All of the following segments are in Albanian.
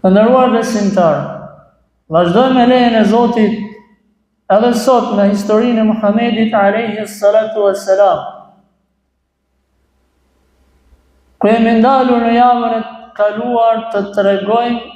Të nderuar besimtar, vazhdojmë me lejen e Zotit edhe sot me historinë e Muhamedit alayhi salatu wassalam. Ku jemi ndalur në javën e kaluar të tregojmë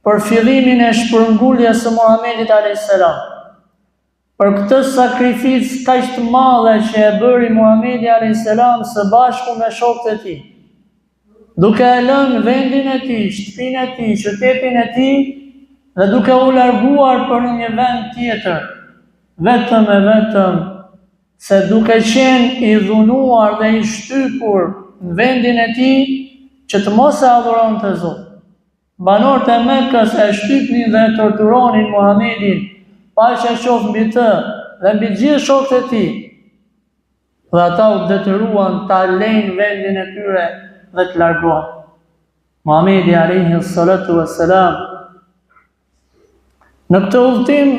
për fillimin e shpërnguljes së Muhamedit alayhi salam. Për këtë sakrificë kaq të madhe që e bëri Muhamedi alayhi salam së bashku me shokët e tij, duke e lënë vendin e tij, shtëpinë e tij, qytetin e tij dhe duke u larguar për në një vend tjetër, vetëm se duke qenë i dhunuar dhe i shtypur në vendin e tij që të mos e adhuronte Zotin. Banorët e Mekës e shtypnin dhe e torturonin Muhamedin, paqja qoftë mbi të dhe mbi gjithë shokët e tij. Dhe ata u detyruan ta lejnë vendin e tyre dhe të largohen. Muhamedi alayhi salatu wassalam në këtë udhtim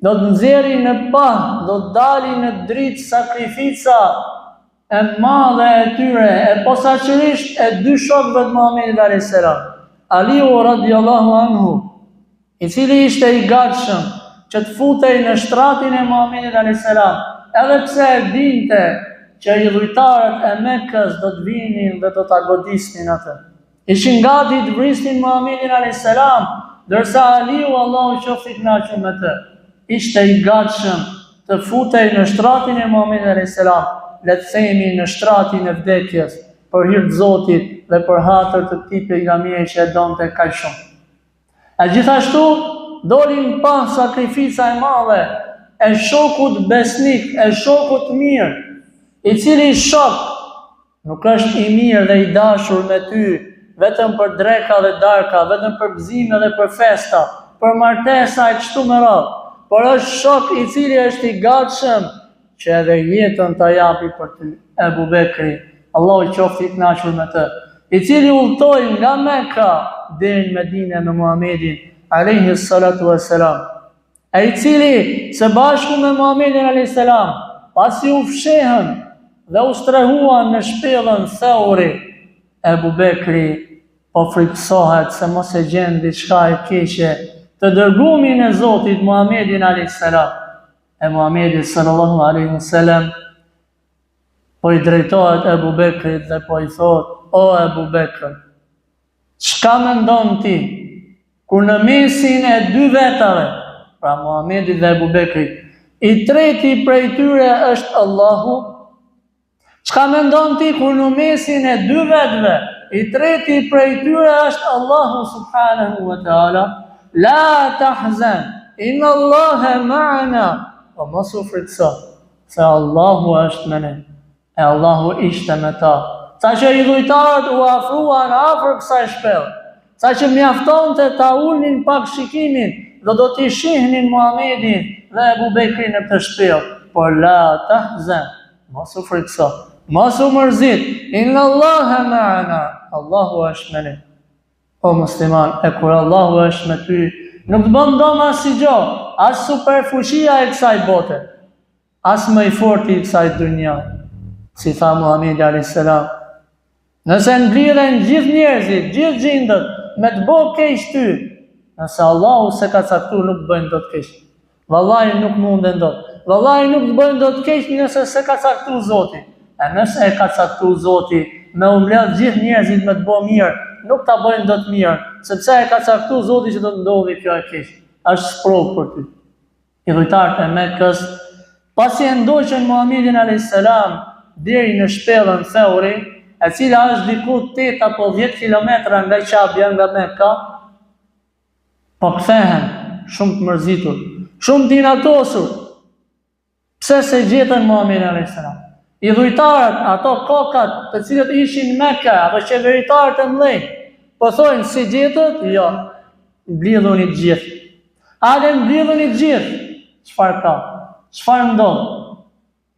do të nxjerrë në pah, do të dalë në dritë sakrifica e madhe e tyre, e posaçërisht e dy shokëve të Muhamedit alayhi salam. Aliu radiallahu anhu, i cili ishte i gatshëm që të futej në shtratin e Muhamedit alayhi salam, edhe pse e dinte që i dhujtarët e Mekës do të vinin dhe do ta godisnin atë. Ishin gati të vrisnin Muhamedit alayhi salam, ndërsa Aliu, Allahu qoftë i kënaqur me të, ishte i gatshëm të futej në shtratin e Muhamedit alayhi salam, le të themi në shtratin e vdekjes, për hir të Zotit dhe për hatër të këtij pejgamberi që e donte kaq shumë. E gjithashtu dolin pa sakrifica e madhe e shokut besnik, e shokut mirë, i cili shok nuk është i mirë dhe i dashur me ty vetëm për dreka dhe darka, vetëm për gëzime dhe për festa, për martesa e kështu me radhë, por është shok i cili është i gatshëm që edhe jetën ta japi për ty, Ebu Bekri, Allahu qoftë i kënaqur me të, i cili udhtoi nga Mekka deri në Medinë me Muhamedit alayhi salatu wassalam, i cili së bashku me Muhamedit alayhi salam, pasi u fshehën dhe u strehuan në shpellën Thauri, Ebu Bekri po friksohet se mos e gjen diçka e keqe të dërgumin e Zotit Muhamedit alayhi salam. E Muhamedi sallallahu alaihi wasallam po i drejtohet Ebu Bekrit dhe po i thot: o Ebu Bekr, çka mendon ti kur në mesin e dy vetave, pra Muhamedit dhe Ebu Bekrit, i treti prej tyre është Allahu? Çka mendon ti kur në mesin e dy vetëve, i treti prej tyre është Allahu subhanahu wa taala? La tahzan, inna Allaha ma'ana, o mos u frikso, se Allahu është me ne, e Allahu ishte me ta. Sa që i dhujtarët u afruan afër kësaj shpellë, sa që mjaftonte ta ulnin pak shikimin dhe do t'i shihnin Muhamedin dhe Ebu Bekrin në këtë shpellë, por la tahzan, mos u frikso, mos u mërzit, inna Allaha ma'ana, Allahu është me ne. O musliman, e kur Allahu është me ty, nuk të bën dom asgjë, as superfuqia e kësaj bote, as më i forti i kësaj dunja. Si tha Muhamedi alayhi salam, nëse mblidhen gjithë njerëzit, gjithë gjindët, me të bëjë keq ty, nëse Allahu se ka caktuar nuk bëjnë dot keq. Vallahi nuk munden dot. Vallahi nuk të bëjnë dot keq nëse se ka caktuar Zoti. E nëse e ka caktuar Zoti me u mbledh gjithë njerëzit me të bëjë mirë, nuk ta bëjnë dot mirë, sepse e ka caktuar Zoti që do të ndodhi kjo e keq. Është sprovë për ty. I dhujtarët e Mekës, pasi e ndoqën Muhamedit alayhis salam deri në shpellën Thauri, e cila është diku 8 apo 10 kilometra nga Qabja, nga Mekka, po kthehen shumë të mërzitur, shumë të inatosur. Pse se gjetën Muhamedit alayhis salam? I dhujtarët, ato kokat të cilët ishin në Mekka, apo qeveritarët e mëdhenj, po thonë si gjetët? Jo, mblidhuni të gjithë. Ale mblidhuni të gjithë. Çfarë ka? Çfarë ndodh?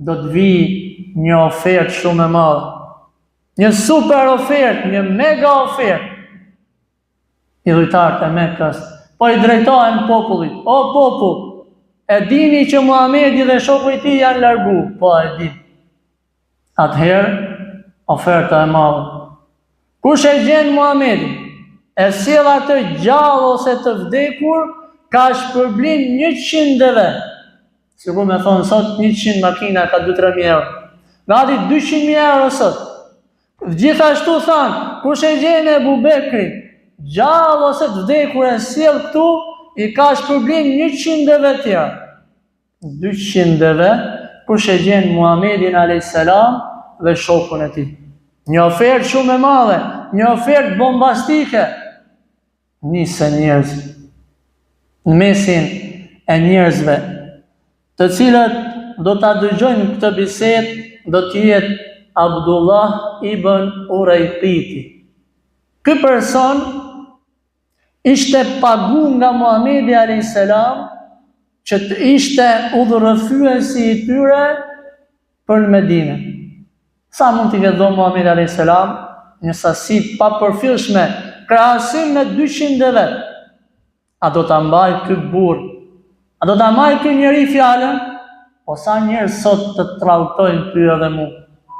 Do të vi një ofertë shumë e madhe. Një super ofertë, një mega ofertë. I dhujtarët e Mekës po i drejtohen popullit. O popull, e dini që Muhamedi dhe shoku i tij janë largu? Po e di. Atëherë, oferta e madhe. Kush e gjen Muhamedin? e sjell atë gjallë ose të vdekur, ka shpërblim 100 deve. Sikur me thonë sot 100 makina ka 2-3 euro. Gati 200.000 euro sot. Gjithashtu thanë, kush e gjen Ebu Bekrin, gjallë ose të vdekur e sjell këtu, i ka shpërblim 100 deve tjera. 200 deve, kush e gjen Muhamedin a.s. dhe shokun e tij. Një ofertë shumë e madhe, një ofertë bombastike. Nisë njerëz në mesin e njerëzve, të cilët do ta dëgjojnë këtë bisedë, do të jetë Abdullah ibn Urajqiti. Ky person ishte pagu nga Muhamedi a.s. që të ishte udhërrëfyesi i tyre për në Medinë. Sa mund t'i ketë dhënë Muhamedi a.s. një sasi pa përfillshme, krahasim me 200 deve. A do ta mbaj ky burr? A do ta mbaj ky njeri fjalën? Po sa njerëz sot të tradhtojnë ty edhe mu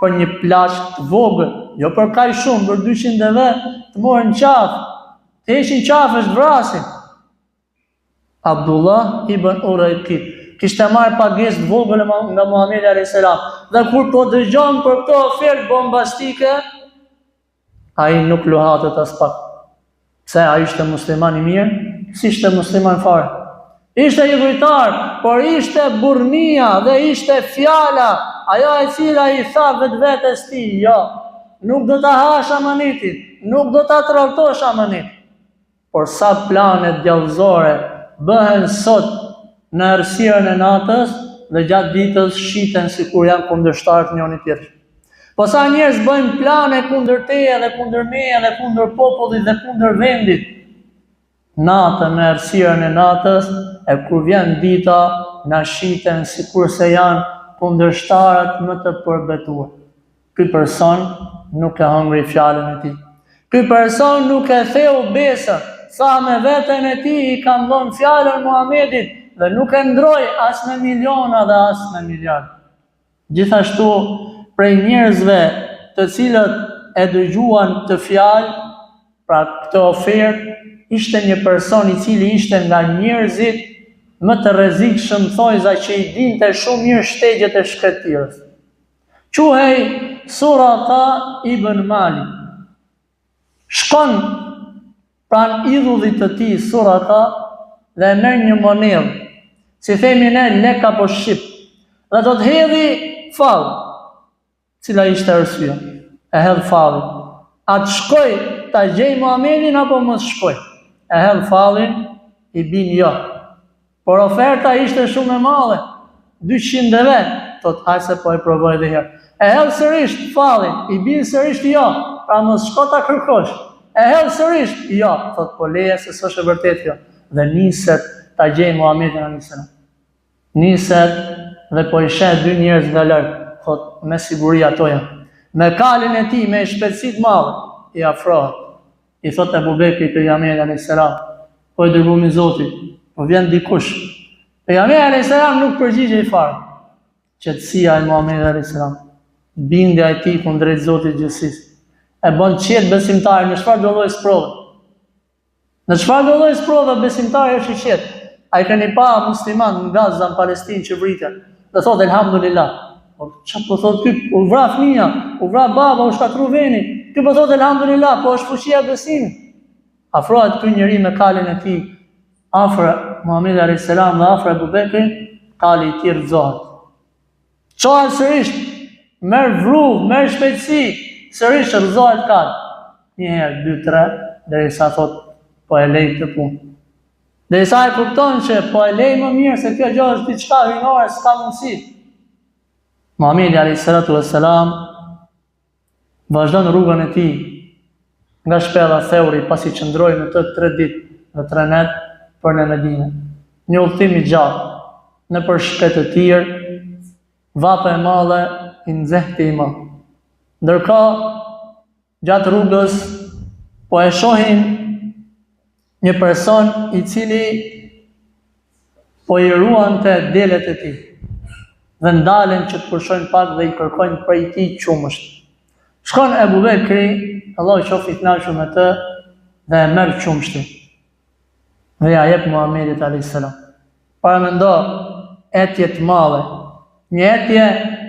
për një plaç të vogël, jo për kaq shumë, për 200 deve, të morën qafë, të heqin qafë, të vrasin. Abdullah ibn Urajqit kishte marrë pagesë të vogël nga Muhamedi a.s. Dhe kur po dëgjon për këtë ofertë bombastike, ai nuk luhatët as pak. Pse ai ishte musliman i mirë? Si ishte musliman fare? Ishte i dhujtar, por ishte burrnia dhe ishte fjala, ajo e cila i tha vetvetes tij, jo, nuk do ta hash amanitin, nuk do ta tradhtosh amanitin. Por sa planet djallëzore bëhen sot në errësirën e natës dhe gjatë ditës shiten sikur janë kundërshtarë njëri tjetrit. Po sa njerëz bëjnë plane kundër teje dhe kundër meje dhe kundër popullit dhe kundër vendit. Natën në errësirën e natës, e kur vjen dita, na shiten sikur se janë kundërshtarët më të përbetuar. Ky person nuk e hëngri fjalën e tij. Ky person nuk e theu besën, sa me veten e tij i ka dhënë fjalën Muhamedit dhe nuk e ndroi as me miliona dhe as me miliard. Gjithashtu, prej njerëzve të cilët e dëgjuan të fjalë, pra këtë ofertë, ishte një person i cili ishte nga njerëzit më të rrezikshëm, thojza që i dinte shumë mirë shtegjet e shkretirës. Quhej Suraka ibn Malik. Shkon pran idhullit të tij Suraka dhe merr një monedhë, si themi ne lek apo shqip, dhe do të hedhi fall. Cila ishte arsyeja? E hedh fallin. A të shkoj ta gjej Muhamedin apo mos shkoj? E hedh fallin, i bin jo. Por oferta ishte shumë e madhe, 200 deve, thot hajse po e provoj edhe herë. E hedh sërish fallin, i bin sërish jo, pra mos shko ta kërkosh. E hedh sërish, jo, thot po leje se s'është e vërtetë kjo. Dhe niset ta gjej Muhamedin a.s. Niset dhe po i sheh 2 njerëz nga larg, thot me siguri ato janë. Me kalin e tij, me shpejtësi të madhe, i afrohet. I thot Ebu Bekri pejgamberi a.s. Po i dërguar i Zotit, po vjen dikush. Pejgamberi a.s. nuk përgjigjej fare. Qetësia e Muhamedit a.s. Bindja e tij kundrejt Zotit gjithësisë. E bën qetë besimtarin në çfarë do lloj sprove. Në çfarë do lloj sprove besimtari është i qetë. Ai keni pa musliman në Gaza, në Palestinë që vriten. Dhe thot elhamdulillah. Po çfarë po thot ky? U vra fëmia, u vra baba, u shkatru veni. Ky po thot elhamdulillah, po është fuqia e besimit. Afrohet ky njeri me kalin e tij afër Muhamedit a.s. dhe afër Abu Bekrit, kali i tij rrezohet. Çohet sërish, merr vrull, merr shpejtësi, sërish rrezohet kal. Një herë, 2, 3, derisa thot po e lej këtë punë. Derisa e kupton që po e lej më mirë se kjo gjë është diçka hyjnore, s'ka mundësi. Muhamedi a.s. vazhdon rrugën e tij nga shpella Theuri, pasi qëndroi në të 3 ditë dhe 3 netë për në Medinë. Një udhëtim i gjatë, në për shpet të tirë, vape e madhe i nxehti i madh. Ndërkohë, gjatë rrugës, po e shohin një person i cili po i ruante delet e tij. Dhe ndalen që të pushojnë pak dhe i kërkojnë prej tij qumësht. Shkon Ebu Bekri, Allah i qoftë i kënaqur me të, dhe e merr qumshtin dhe ja jep Muhamedit a.s. Para mendo etje të madhe, një etje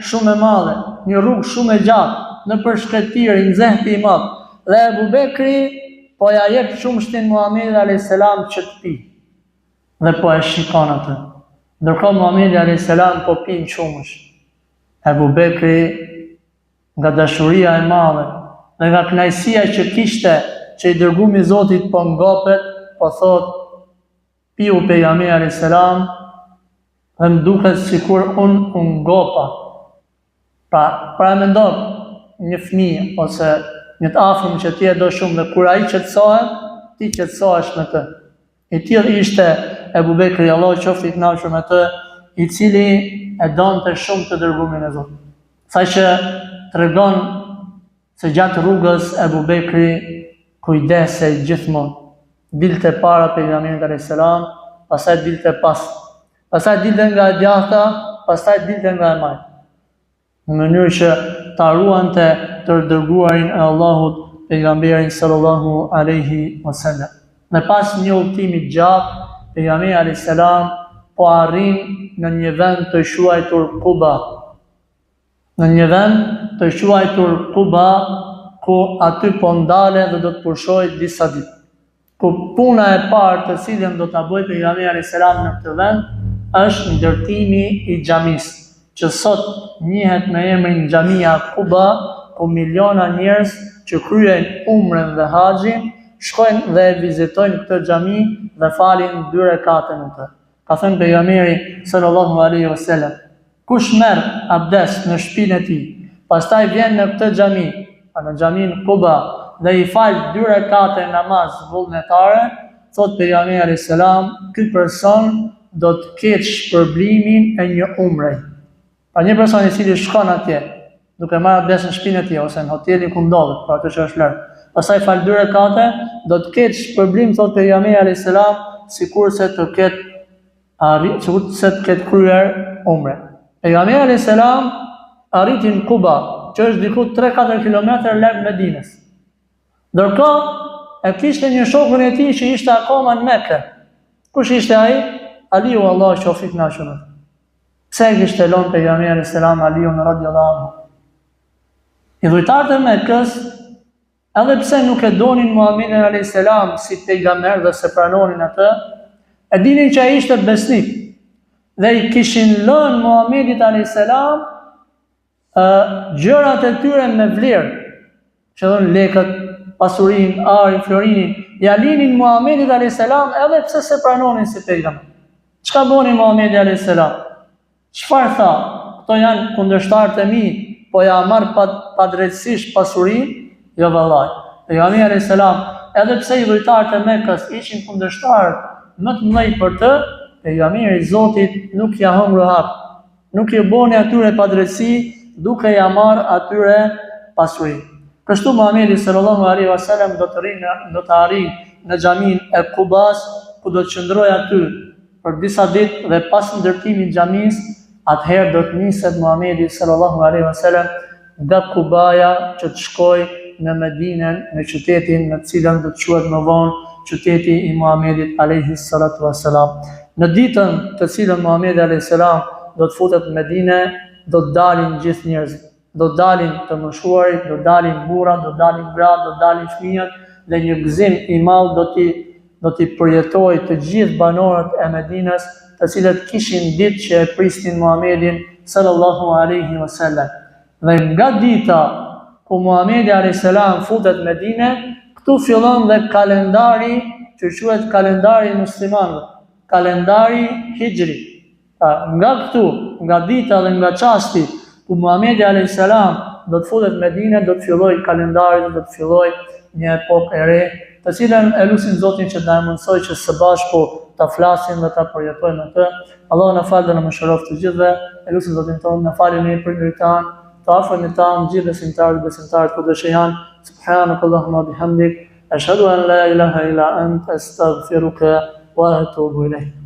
shumë e madhe, një rrugë shumë e gjatë në përshkretiri, në nxehti i madh, dhe Ebu Bekri po ja jep qumshtin Muhamedit a.s. që të pi, dhe po e shikon atë. Ndërkohë Muhamedi a.s. po pin qumësh. Ebu Bekri, nga dashuria e madhe dhe nga kënaqësia që kishte që i dërgumi i Zotit po ngopet, po thot, piu pejgamberi a.s. dhe më duket sikur unë ngopa. Pra e mendon një fëmijë ose një të afërm që ti e do shumë dhe kur ai qetësohet, ti qetësohesh me të. I tillë ishte Ebu Bekri, Allahu qoftë i kënaqur me të, i cili e donte shumë të dërgumin e Zotit. Saqë tregon se gjatë rrugës Ebu Bekri kujdesej gjithmonë. Dilte para pejgamberit alayhis salam, pastaj dilte pas. Pastaj dilte nga e djathta, pastaj dilte nga e majtë. Në mënyrë që ta ruante të dërguarin e Allahut, pejgamberin sallallahu alaihi wasallam. Në pas një udhëtimi gjatë, pejgamberi alayhis salam po arrin në një vend të quajtur Quba. Në një vend të quajtur Quba, ku aty po ndale dhe do të pushoj disa ditë. Ku puna e parë të cilën do ta bëjë pejgamberi alayhis salam në këtë vend është ndërtimi i xhamisë, që sot njihet me emrin Xhamia Quba, ku miliona njerëz që kryejnë umren dhe haxhin shkojnë dhe vizitojnë këtë xhami dhe falin 2 rekate në të. Ka thënë pejgamberi sallallahu alaihi wasallam, kush merr abdes në shtëpinë e tij, pastaj vjen në këtë xhami, në xhamin Quba, dhe i fal 2 rekate namaz vullnetare, thot pejgamberi alayhis salam, ky person do të ketë shpërblimin e një umre. Pra një person i cili shkon atje, duke marrë abdes në shtëpinë e tij ose në hotelin ku ndodhet, pra atë që është lart, pastaj fal 2 rekate, do të ketë shpërblim, thot pejgamberi alayhis salam, sikurse të ketë kryer umre. Pejgamberi alayhis salam arriti në Quba, që është diku 3-4 kilometër larg Medinës. Ndërkohë e kishte një shokun e tij që ishte akoma në Mekë. Kush ishte ai? Aliu, Allahu qoftë i kënaqur. Pse e kishte lënë pejgamberi alayhis salam Aliun radhiyallahu anhu? I dhujtarët e Mekës, edhe pse nuk e donin Muhamedit alayhis salam si pejgamber dhe se pranonin atë, e dinin që ai ishte besnik dhe i kishin lënë Muhamedit alayhis salam gjërat e tyre me vlerë, që dhënë lekët, pasurinë, arin, florinin, ja linin Muhamedit alayhis salam edhe pse se pranonin si pejgamber. Çka bëni Muhamedi alayhis salam? Çfarë tha? Këto janë kundërshtarët e mi, po ja marr padrejtësisht pasurinë? Jo vallaj. Pejgamberi alayhis salam, edhe pse i dhujtarët e Mekës ishin kundërshtarë më të mëdhenj për të, pejgamberi i Zotit nuk ja hongri hap, nuk i bëni atyre padrejtësi, duke ja marr atyre pasurinë. Kështu Muhamedi sallallahu alaihi wasallam do të arrijë në xhamin e Qubas, ku do të qëndrojë aty për disa ditë dhe pas ndërtimit të xhamisë, atëherë do të niset Muhamedi sallallahu alaihi wasallam nga Qubaja që të shkojë në Medinën, në qytetin në të cilën do të quhet më vonë qyteti i Muhamedit alayhi salatu wassalam. Në ditën të cilën Muhamedi alayhis salam do të futet në Medinë, do të dalin gjithë njerëzit. Do të dalin të moshuarit, do të dalin burrat, do të dalin gratë, do të dalin fëmijët dhe një gëzim i madh do t'i përjetojë të gjithë banorët e Medinës, të cilët kishin ditë që e prisnin Muhamedit sallallahu alaihi wasallam. Dhe nga dita ku Muhamedi alayhis salam futet në Medinë, këtu fillon dhe kalendari që quhet kalendari muslimanëve, kalendari hijri. Nga këtu, nga dita dhe nga çasti ku Muhamedi alayhis salam do të futet në Medinë, do të fillojë kalendari, do të fillojë një epokë e re, të cilën e lutim Zotin që na mundsoj që së bashku ta flasim dhe ta përjetojmë atë. Allahu na falë dhe na mëshiroft të gjithëve. E lutim Zotin tonë na falë ne për ngritan, të afërmit tan, gjithë besimtarët kudo që janë. Subhanakallahumma bihamdik, ashhadu an la ilaha illa anta, astaghfiruka wa atubu ilayk.